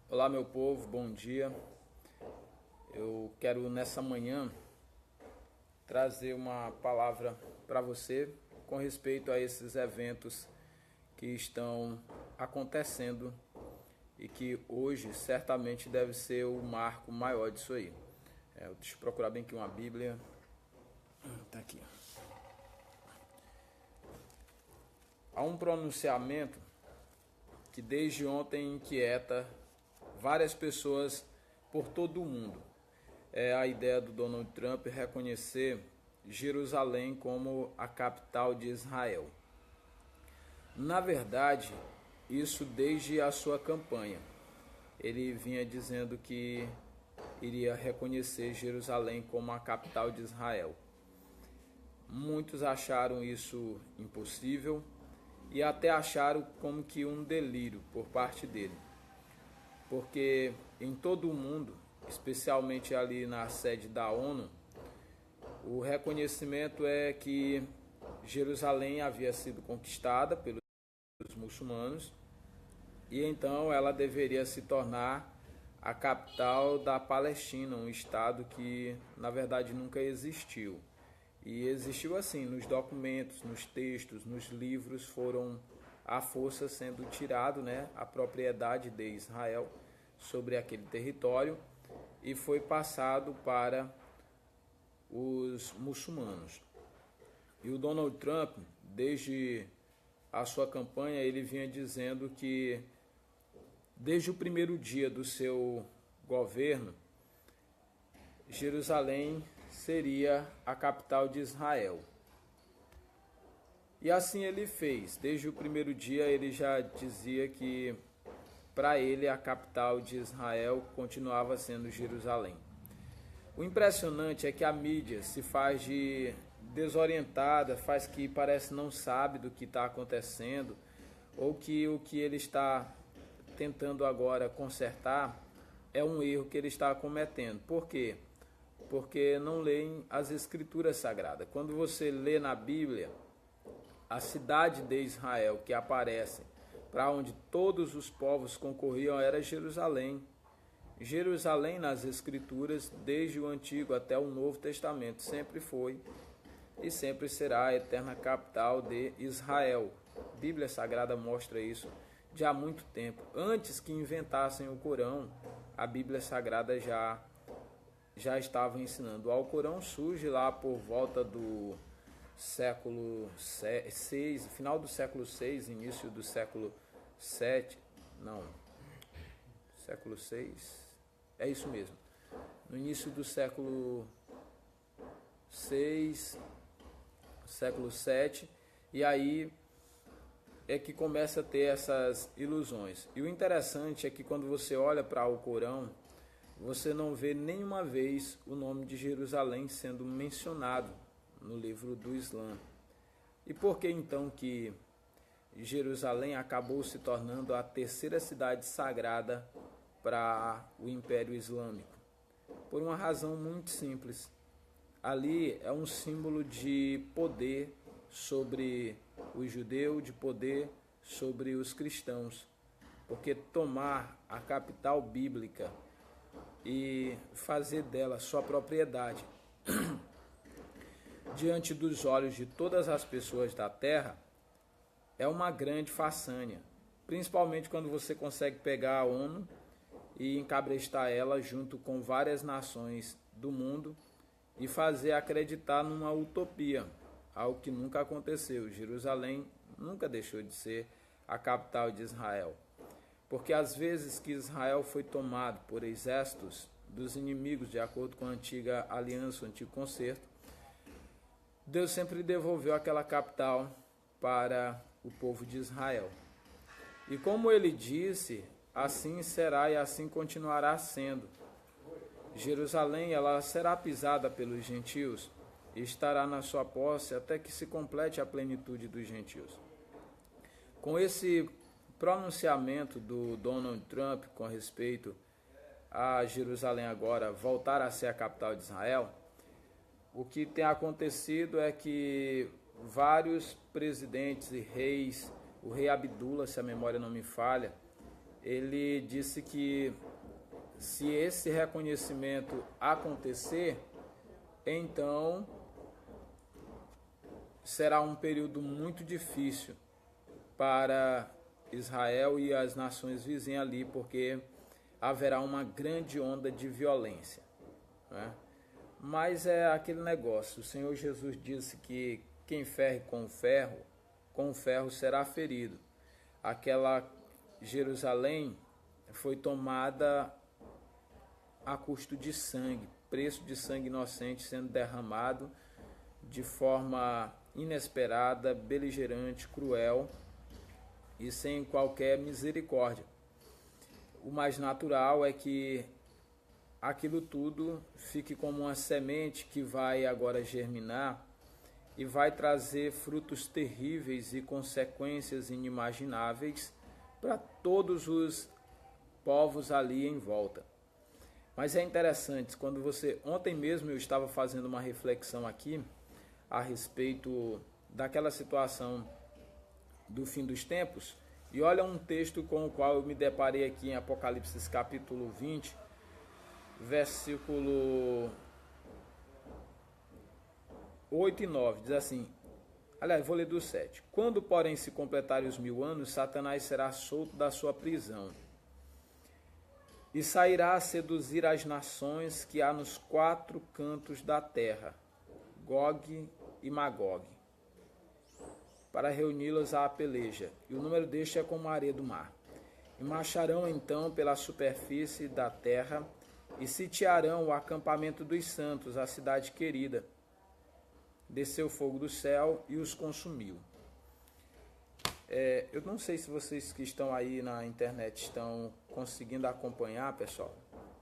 Olá, meu povo, bom dia. Eu quero nessa manhã trazer uma palavra para você com respeito a esses eventos que estão acontecendo e que hoje certamente deve ser o marco maior disso aí. Deixa eu procurar bem aqui uma Bíblia. Tá aqui. Há um pronunciamento que desde ontem inquieta várias pessoas por todo o mundo. É a ideia do Donald Trump reconhecer Jerusalém como a capital de Israel. Na verdade, isso desde a sua campanha. Ele vinha dizendo que iria reconhecer Jerusalém como a capital de Israel. Muitos acharam isso impossível e até acharam como que um delírio por parte dele. Porque em todo o mundo, especialmente ali na sede da ONU, o reconhecimento é que Jerusalém havia sido conquistada pelos muçulmanos e então ela deveria se tornar a capital da Palestina, um estado que na verdade nunca existiu. E existiu assim, nos documentos, nos textos, nos livros, foram à força sendo tirado, a propriedade de Israel sobre aquele território e foi passado para os muçulmanos. E o Donald Trump, desde a sua campanha, ele vinha dizendo que desde o primeiro dia do seu governo, Jerusalém seria a capital de Israel. E assim ele fez. Desde o primeiro dia ele já dizia que para ele a capital de Israel continuava sendo Jerusalém. O impressionante é que a mídia se faz de desorientada, faz que parece não sabe do que está acontecendo, ou que o que ele está tentando agora consertar é um erro que ele está cometendo. Por quê? Porque não leem as escrituras sagradas. Quando você lê na Bíblia, a cidade de Israel que aparece para onde todos os povos concorriam era Jerusalém. Jerusalém nas escrituras, desde o Antigo até o Novo Testamento, sempre foi e sempre será a eterna capital de Israel. A Bíblia Sagrada mostra isso de há muito tempo. Antes que inventassem o Corão, a Bíblia Sagrada já estava ensinando. O Alcorão surge lá por volta do século VI, final do século VI, início do século VII, século VI, é isso mesmo. No início do século VI, século VII, e aí é que começa a ter essas ilusões. E o interessante é que quando você olha para o Corão, você não vê nenhuma vez o nome de Jerusalém sendo mencionado no livro do Islã. E por que então que Jerusalém acabou se tornando a terceira cidade sagrada para o Império Islâmico? Por uma razão muito simples. Ali é um símbolo de poder sobre o judeu, de poder sobre os cristãos. Porque tomar a capital bíblica e fazer dela sua propriedade diante dos olhos de todas as pessoas da terra é uma grande façanha, principalmente quando você consegue pegar a ONU e encabrestar ela junto com várias nações do mundo e fazer acreditar numa utopia, algo que nunca aconteceu. Jerusalém nunca deixou de ser a capital de Israel. Porque às vezes que Israel foi tomado por exércitos dos inimigos, de acordo com a antiga aliança, o antigo concerto, Deus sempre devolveu aquela capital para o povo de Israel. E como ele disse, assim será e assim continuará sendo. Jerusalém ela será pisada pelos gentios e estará na sua posse até que se complete a plenitude dos gentios. Com esse pronunciamento do Donald Trump com respeito a Jerusalém agora voltar a ser a capital de Israel, o que tem acontecido é que vários presidentes e reis, o rei Abdullah, se a memória não me falha, ele disse que se esse reconhecimento acontecer, então será um período muito difícil para Israel e as nações vizinhas ali, porque haverá uma grande onda de violência, né? Mas é aquele negócio, o Senhor Jesus disse que quem ferre com o ferro será ferido. Aquela Jerusalém foi tomada a custo de sangue, preço de sangue inocente sendo derramado de forma inesperada, beligerante, cruel e sem qualquer misericórdia. O mais natural é que aquilo tudo fique como uma semente que vai agora germinar e vai trazer frutos terríveis e consequências inimagináveis para todos os povos ali em volta. Mas é interessante, quando ontem mesmo eu estava fazendo uma reflexão aqui a respeito daquela situação do fim dos tempos, e olha um texto com o qual eu me deparei aqui em Apocalipse capítulo 20, versículo 8 e 9, diz assim, aliás, vou ler do 7. Quando, porém, se completarem os 1000 anos, Satanás será solto da sua prisão e sairá a seduzir as nações que há nos 4 cantos da terra, Gog e Magog, para reuni-las à peleja, e o número deste é como a areia do mar. E marcharão então pela superfície da terra, e sitiarão o acampamento dos santos, a cidade querida. Desceu fogo do céu e os consumiu. Eu não sei se vocês que estão aí na internet estão conseguindo acompanhar, pessoal,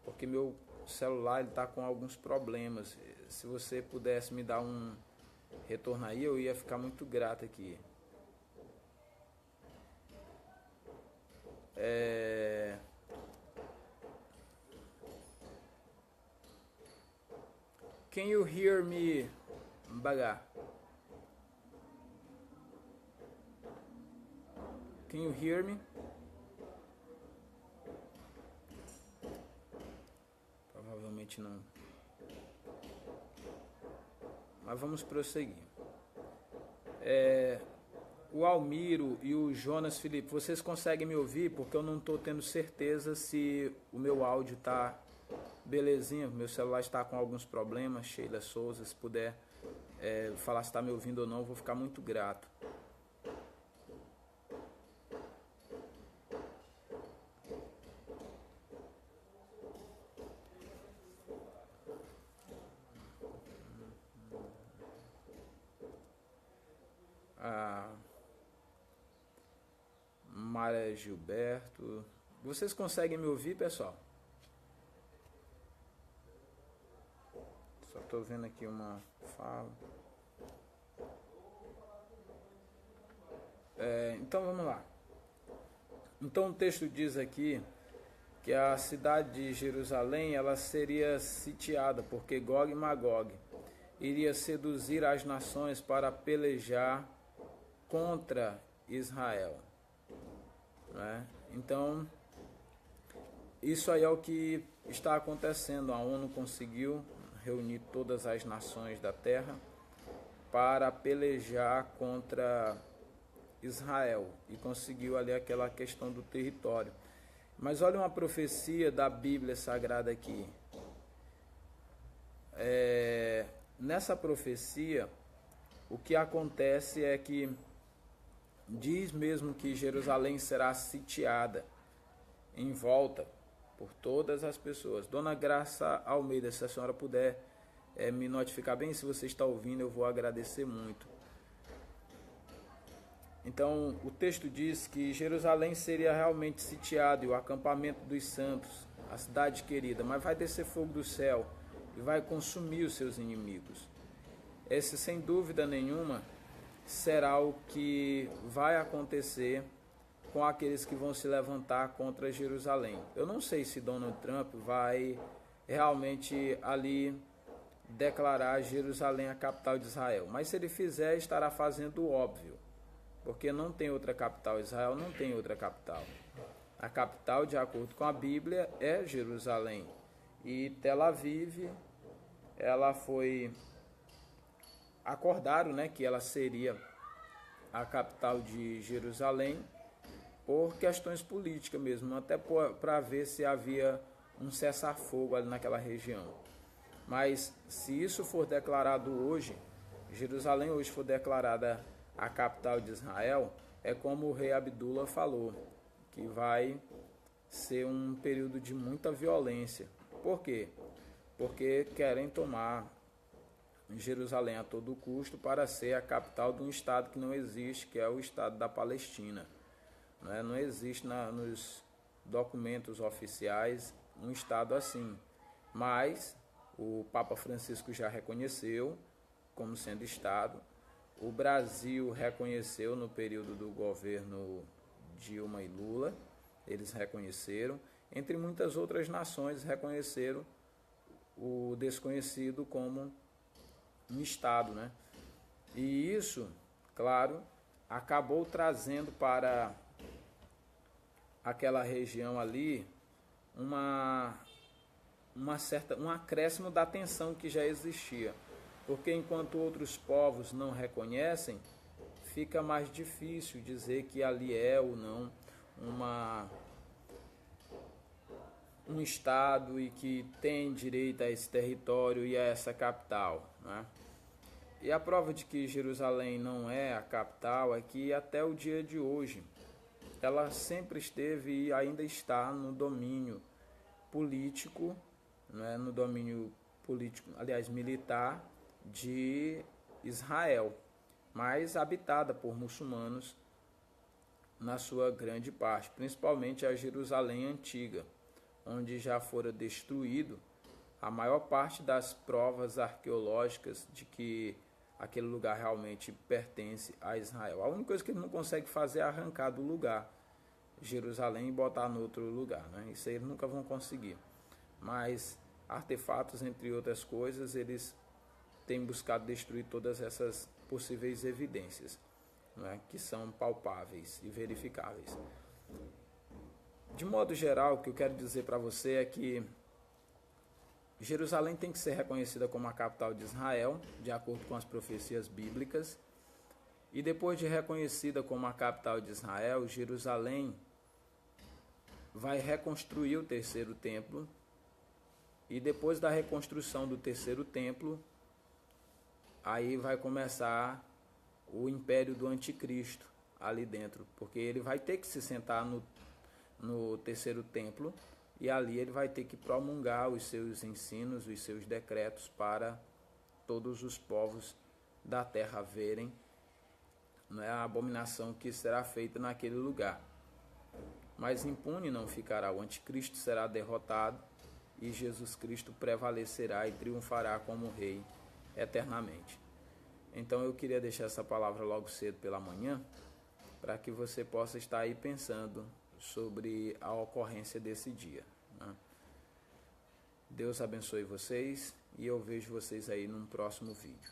porque meu celular está com alguns problemas. Se você pudesse me dar um retorno aí, eu ia ficar muito grato aqui. Can you hear me, Baga? Can you hear me? Provavelmente não. Mas vamos prosseguir. O Almiro e o Jonas Felipe, vocês conseguem me ouvir? Porque eu não estou tendo certeza se o meu áudio está belezinha. Meu celular está com alguns problemas. Sheila Souza, se puder falar se está me ouvindo ou não, eu vou ficar muito grato. Maria Gilberto, vocês conseguem me ouvir, pessoal? Só estou vendo aqui uma fala. Então vamos lá. Então o texto diz aqui que a cidade de Jerusalém ela seria sitiada porque Gog e Magog iria seduzir as nações para pelejar contra Israel, né? Então isso aí é o que está acontecendo. A ONU conseguiu reunir todas as nações da terra para pelejar contra Israel e conseguiu ali aquela questão do território. Mas olha uma profecia da Bíblia Sagrada aqui. Nessa profecia, o que acontece é que diz mesmo que Jerusalém será sitiada em volta por todas as pessoas. Dona Graça Almeida, se a senhora puder me notificar bem se você está ouvindo, eu vou agradecer muito. Então, o texto diz que Jerusalém seria realmente sitiado e o acampamento dos santos, a cidade querida, mas vai descer fogo do céu e vai consumir os seus inimigos. Esse, sem dúvida nenhuma, será o que vai acontecer com aqueles que vão se levantar contra Jerusalém. Eu não sei se Donald Trump vai realmente ali declarar Jerusalém a capital de Israel, mas se ele fizer, estará fazendo o óbvio, porque não tem outra capital. Israel não tem outra capital. A capital, de acordo com a Bíblia, é Jerusalém. E Tel Aviv, ela foi... Acordaram, né, que ela seria a capital de Jerusalém por questões políticas mesmo, até para ver se havia um cessar-fogo ali naquela região. Mas se isso for declarado hoje, Jerusalém hoje for declarada a capital de Israel, é como o rei Abdullah falou, que vai ser um período de muita violência. Por quê? Porque querem tomar Jerusalém a todo custo para ser a capital de um estado que não existe, que é o estado da Palestina. Não existe nos documentos oficiais um estado assim, mas o Papa Francisco já reconheceu como sendo estado. O Brasil reconheceu no período do governo Dilma e Lula, eles reconheceram, entre muitas outras nações reconheceram o desconhecido como um estado, né? E isso, claro, acabou trazendo para aquela região ali um acréscimo da tensão que já existia, porque enquanto outros povos não reconhecem, fica mais difícil dizer que ali é ou não um estado e que tem direito a esse território e a essa capital, né? E a prova de que Jerusalém não é a capital é que até o dia de hoje ela sempre esteve e ainda está no domínio político, né, no domínio político, aliás, militar de Israel, mas habitada por muçulmanos na sua grande parte, principalmente a Jerusalém antiga, onde já fora destruído a maior parte das provas arqueológicas de que aquele lugar realmente pertence a Israel. A única coisa que ele não consegue fazer é arrancar do lugar Jerusalém e botar no outro lugar, né? Isso aí eles nunca vão conseguir. Mas artefatos, entre outras coisas, eles têm buscado destruir todas essas possíveis evidências, né, que são palpáveis e verificáveis. De modo geral, o que eu quero dizer para você é que Jerusalém tem que ser reconhecida como a capital de Israel, de acordo com as profecias bíblicas. E depois de reconhecida como a capital de Israel, Jerusalém vai reconstruir o terceiro templo. E depois da reconstrução do terceiro templo, aí vai começar o império do anticristo ali dentro. Porque ele vai ter que se sentar no terceiro templo. E ali ele vai ter que promulgar os seus ensinos, os seus decretos para todos os povos da terra verem, né, a abominação que será feita naquele lugar. Mas impune não ficará, o anticristo será derrotado e Jesus Cristo prevalecerá e triunfará como rei eternamente. Então eu queria deixar essa palavra logo cedo pela manhã, para que você possa estar aí pensando sobre a ocorrência desse dia, né? Deus abençoe vocês e eu vejo vocês aí num próximo vídeo.